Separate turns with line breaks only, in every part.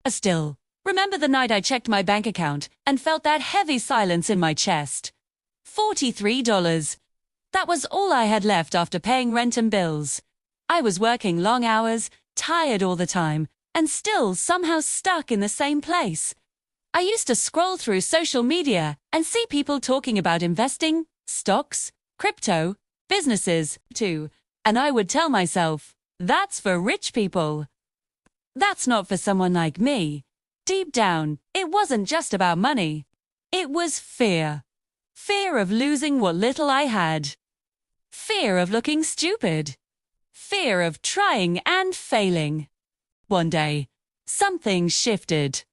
Still, remember the night I checked my bank account and felt that heavy silence in my chest. $43. That was all I had left after paying rent and bills. I was working long hours, tired all the time, and still somehow stuck in the same place. I used to scroll through social media and see people talking about investing, stocks, crypto, businesses, too, and I would tell myself, that's for rich people. That's not for someone like me. Deep down, it wasn't just about money. It was fear. Fear of losing what little I had. Fear of looking stupid. Fear of trying and failing. One day, something shifted.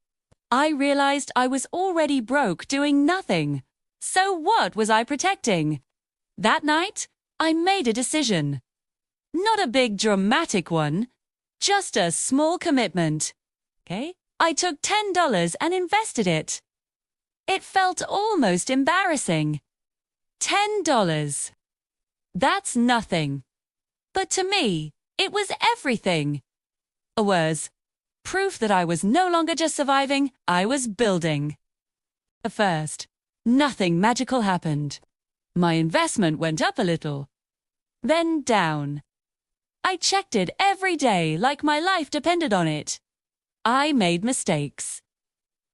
I realized I was already broke doing nothing. So what was I protecting? That night, I made a decision. Not a big dramatic one, just a small commitment. Okay? I took $10 and invested it. It felt almost embarrassing. $10. That's nothing. But to me, it was everything. A worse, proof that I was no longer just surviving, I was building. At first, nothing magical happened. My investment went up a little, then down. I checked it every day like my life depended on it. I made mistakes.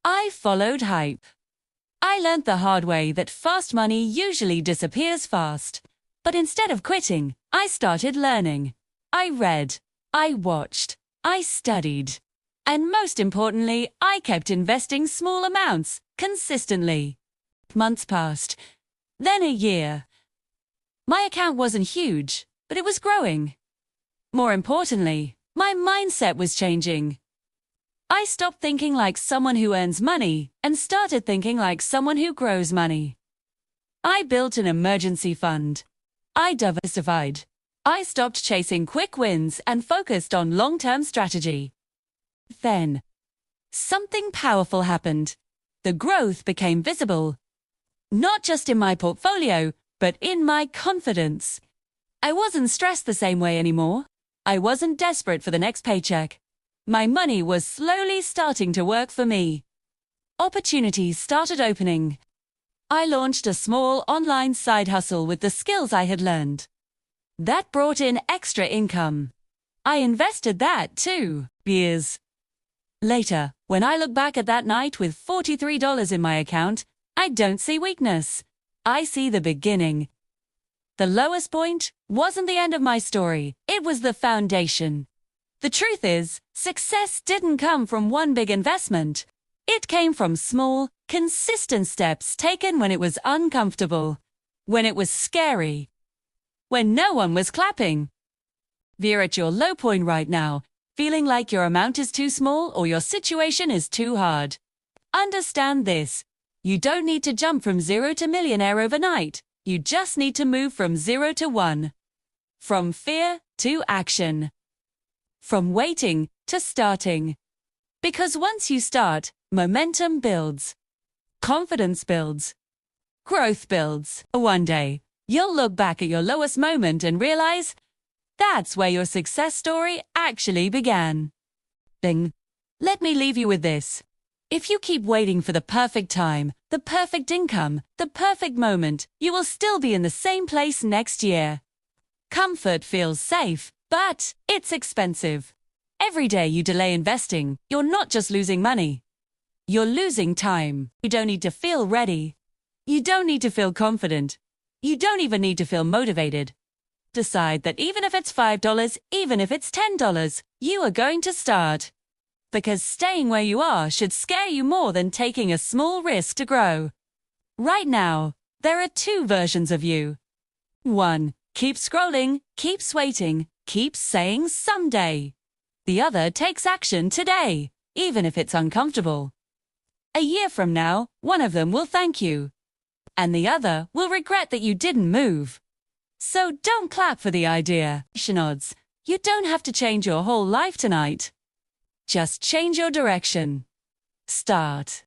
I followed hype. I learned the hard way that fast money usually disappears fast. But instead of quitting, I started learning. I read. I watched. I studied. And most importantly, I kept investing small amounts, consistently. Months passed. Then a year. My account wasn't huge, but it was growing. More importantly, my mindset was changing. I stopped thinking like someone who earns money and started thinking like someone who grows money. I built an emergency fund. I diversified. I stopped chasing quick wins and focused on long-term strategy. Then, something powerful happened. The growth became visible. Not just in my portfolio, but in my confidence. I wasn't stressed the same way anymore. I wasn't desperate for the next paycheck. My money was slowly starting to work for me. Opportunities started opening. I launched a small online side hustle with the skills I had learned. That brought in extra income. I invested that too, years later. When I look back at that night with $43 in my account, I don't see weakness. I see the beginning. The lowest point wasn't the end of my story, it was the foundation. The truth is, success didn't come from one big investment. It came from small, consistent steps taken when it was uncomfortable, when it was scary, when no one was clapping. If you're at your low point right now, feeling like your amount is too small or your situation is too hard, understand this. You don't need to jump from 0 to millionaire overnight. You just need to move from 0 to 1. From fear to action. From waiting to starting. Because once you start, momentum builds. Confidence builds. Growth builds. One day, you'll look back at your lowest moment and realize that's where your success story actually began. Then, let me leave you with this. If you keep waiting for the perfect time, the perfect income, the perfect moment, you will still be in the same place next year. Comfort feels safe, but it's expensive. Every day you delay investing, you're not just losing money. You're losing time. You don't need to feel ready. You don't need to feel confident. You don't even need to feel motivated. Decide that even if it's $5, even if it's $10, you are going to start. Because staying where you are should scare you more than taking a small risk to grow. Right now, there are two versions of you. One, keeps scrolling, keeps waiting, keeps saying someday. The other takes action today, even if it's uncomfortable. A year from now, one of them will thank you. And the other will regret that you didn't move. So don't clap for the idea. Odds. You don't have to change your whole life tonight. Just change your direction. Start.